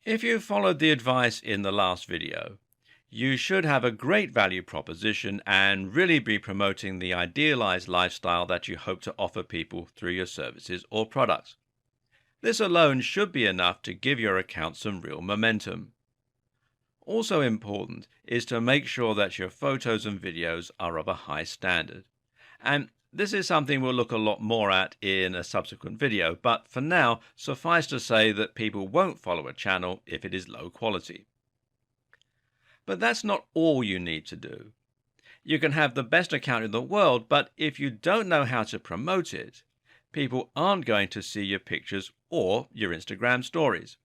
If you followed the advice in the last video, you should have a great value proposition and really be promoting the idealized lifestyle that you hope to offer people through your services or products. This alone should be enough to give your account some real momentum. Also important is to make sure that your photos and videos are of a high standard. And this is something we'll look a lot more at in a subsequent video, but for now, suffice to say that people won't follow a channel if it is low quality. But that's not all you need to do. You can have the best account in the world, but if you don't know how to promote it, people aren't going to see your pictures or your Instagram stories.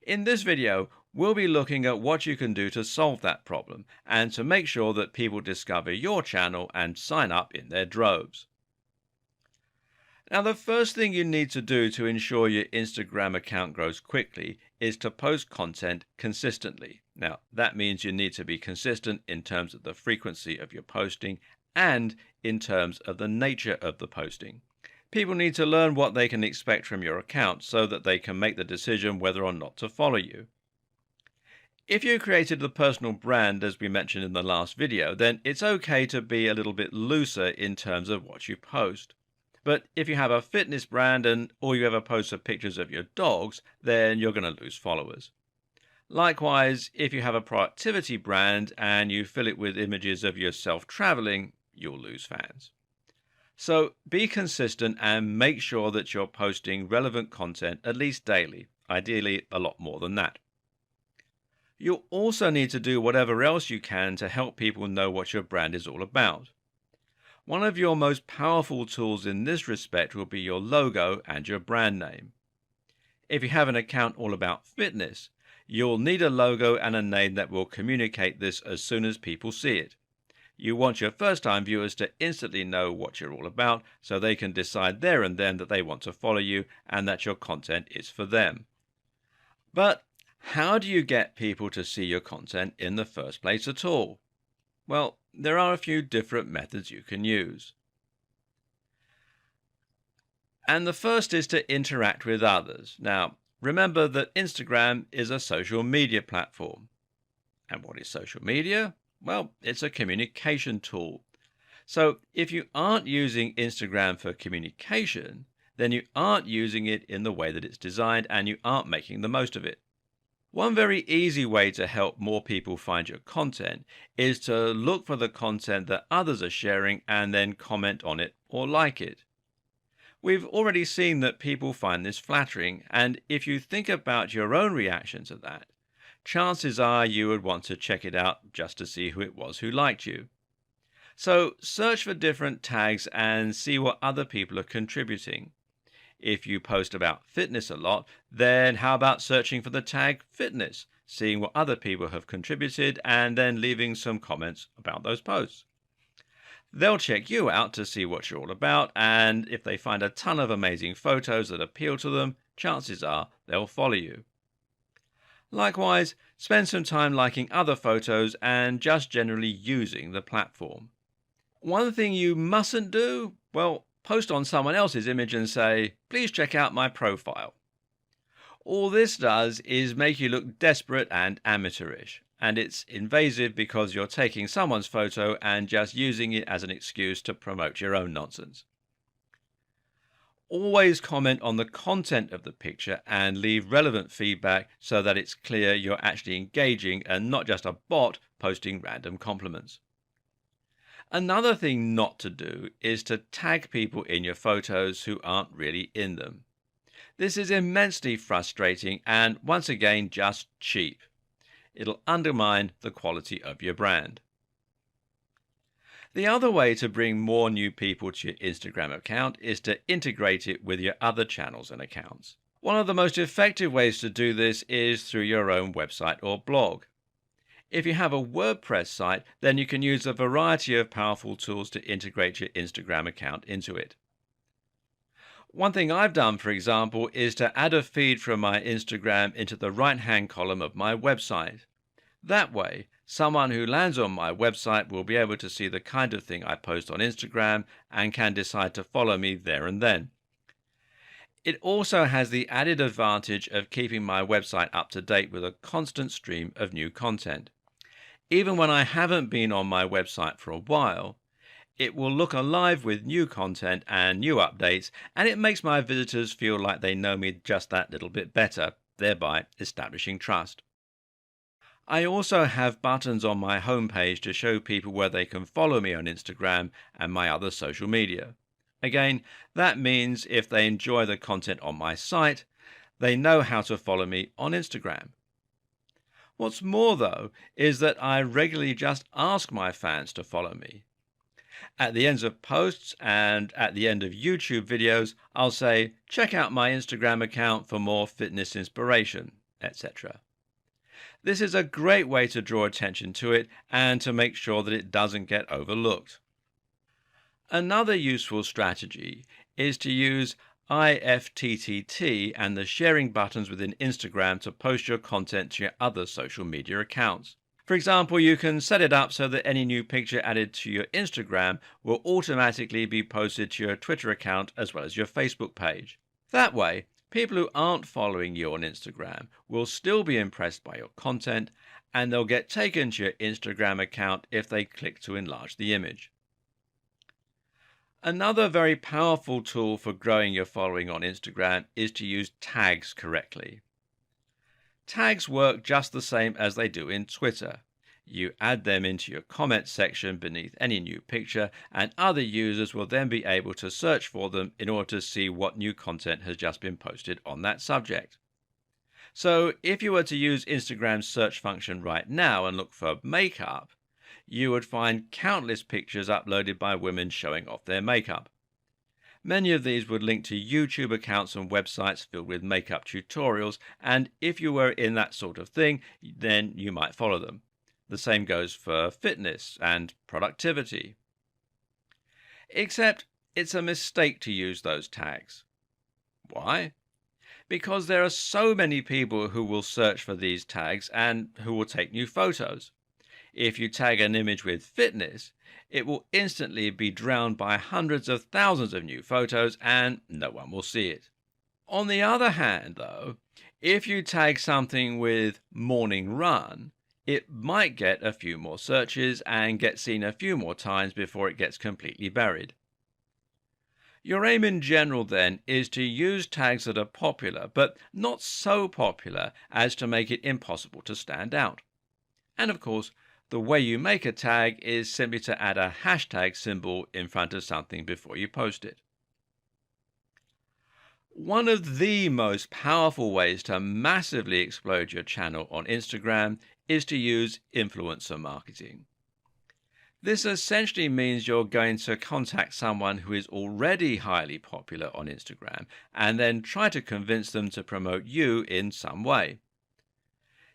In this video, we'll be looking at what you can do to solve that problem and to make sure that people discover your channel and sign up in their droves. Now, the first thing you need to do to ensure your Instagram account grows quickly is to post content consistently. Now, that means you need to be consistent in terms of the frequency of your posting and in terms of the nature of the posting. People need to learn what they can expect from your account so that they can make the decision whether or not to follow you. If you created the personal brand, as we mentioned in the last video, then it's okay to be a little bit looser in terms of what you post. But if you have a fitness brand and all you ever post are pictures of your dogs, then you're going to lose followers. Likewise, if you have a productivity brand and you fill it with images of yourself traveling, you'll lose fans. So be consistent and make sure that you're posting relevant content at least daily, ideally a lot more than that. You'll also need to do whatever else you can to help people know what your brand is all about. One of your most powerful tools in this respect will be your logo and your brand name. If you have an account all about fitness, you'll need a logo and a name that will communicate this as soon as people see it. You want your first-time viewers to instantly know what you're all about so they can decide there and then that they want to follow you and that your content is for them. But how do you get people to see your content in the first place at all? Well, there are a few different methods you can use. And the first is to interact with others. Now, remember that Instagram is a social media platform. And what is social media? Well, it's a communication tool. So if you aren't using Instagram for communication, then you aren't using it in the way that it's designed and you aren't making the most of it. One very easy way to help more people find your content is to look for the content that others are sharing and then comment on it or like it. We've already seen that people find this flattering, and if you think about your own reaction to that, chances are you would want to check it out just to see who it was who liked you. So search for different tags and see what other people are contributing. If you post about fitness a lot, then how about searching for the tag fitness, seeing what other people have contributed and then leaving some comments about those posts. They'll check you out to see what you're all about, and if they find a ton of amazing photos that appeal to them, chances are they'll follow you. Likewise, spend some time liking other photos and just generally using the platform. One thing you mustn't do, well, post on someone else's image and say, "Please check out my profile." All this does is make you look desperate and amateurish, and it's invasive because you're taking someone's photo and just using it as an excuse to promote your own nonsense. Always comment on the content of the picture and leave relevant feedback so that it's clear you're actually engaging and not just a bot posting random compliments. Another thing not to do is to tag people in your photos who aren't really in them. This is immensely frustrating and once again just cheap. It'll undermine the quality of your brand. The other way to bring more new people to your Instagram account is to integrate it with your other channels and accounts. One of the most effective ways to do this is through your own website or blog. If you have a WordPress site, then you can use a variety of powerful tools to integrate your Instagram account into it. One thing I've done, for example, is to add a feed from my Instagram into the right-hand column of my website. That way, someone who lands on my website will be able to see the kind of thing I post on Instagram and can decide to follow me there and then. It also has the added advantage of keeping my website up to date with a constant stream of new content. Even when I haven't been on my website for a while, it will look alive with new content and new updates, and it makes my visitors feel like they know me just that little bit better, thereby establishing trust. I also have buttons on my homepage to show people where they can follow me on Instagram and my other social media. Again, that means if they enjoy the content on my site, they know how to follow me on Instagram. What's more, though, is that I regularly just ask my fans to follow me. At the ends of posts and at the end of YouTube videos, I'll say, check out my Instagram account for more fitness inspiration, etc. This is a great way to draw attention to it and to make sure that it doesn't get overlooked. Another useful strategy is to use IFTTT and the sharing buttons within Instagram to post your content to your other social media accounts. For example, you can set it up so that any new picture added to your Instagram will automatically be posted to your Twitter account as well as your Facebook page. That way, people who aren't following you on Instagram will still be impressed by your content, and they'll get taken to your Instagram account if they click to enlarge the image. Another very powerful tool for growing your following on Instagram is to use tags correctly. Tags work just the same as they do in Twitter. You add them into your comment section beneath any new picture, and other users will then be able to search for them in order to see what new content has just been posted on that subject. So if you were to use Instagram's search function right now and look for makeup, you would find countless pictures uploaded by women showing off their makeup. Many of these would link to YouTube accounts and websites filled with makeup tutorials, and if you were in that sort of thing, then you might follow them. The same goes for fitness and productivity. Except it's a mistake to use those tags. Why? Because there are so many people who will search for these tags and who will take new photos. If you tag an image with fitness, it will instantly be drowned by hundreds of thousands of new photos and no one will see it. On the other hand, though, if you tag something with morning run, it might get a few more searches and get seen a few more times before it gets completely buried. Your aim in general, then, is to use tags that are popular, but not so popular as to make it impossible to stand out. And of course, the way you make a tag is simply to add a hashtag symbol in front of something before you post it. One of the most powerful ways to massively explode your channel on Instagram is to use influencer marketing. This essentially means you're going to contact someone who is already highly popular on Instagram and then try to convince them to promote you in some way.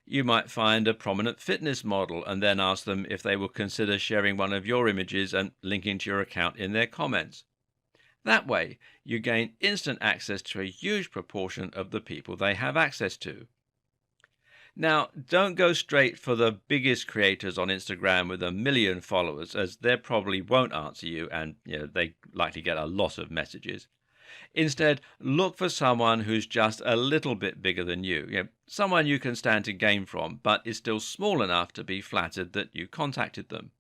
You might find a prominent fitness model and then ask them if they will consider sharing one of your images and linking to your account in their comments. That way, you gain instant access to a huge proportion of the people they have access to. Now, don't go straight for the biggest creators on Instagram with 1 million followers, as they probably won't answer you and they likely get a lot of messages. Instead, look for someone who's just a little bit bigger than you, someone you can stand to gain from, but is still small enough to be flattered that you contacted them.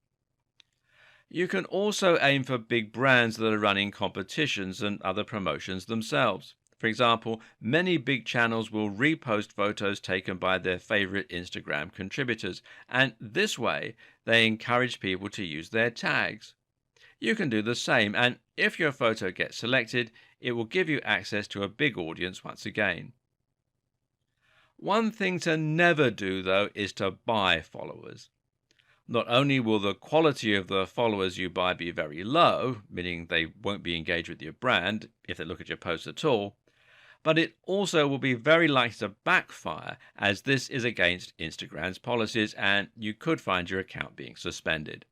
You can also aim for big brands that are running competitions and other promotions themselves. For example, many big channels will repost photos taken by their favorite Instagram contributors, and this way they encourage people to use their tags. You can do the same, and if your photo gets selected, it will give you access to a big audience once again. One thing to never do, though, is to buy followers. Not only will the quality of the followers you buy be very low, meaning they won't be engaged with your brand if they look at your posts at all, but it also will be very likely to backfire, as this is against Instagram's policies and you could find your account being suspended.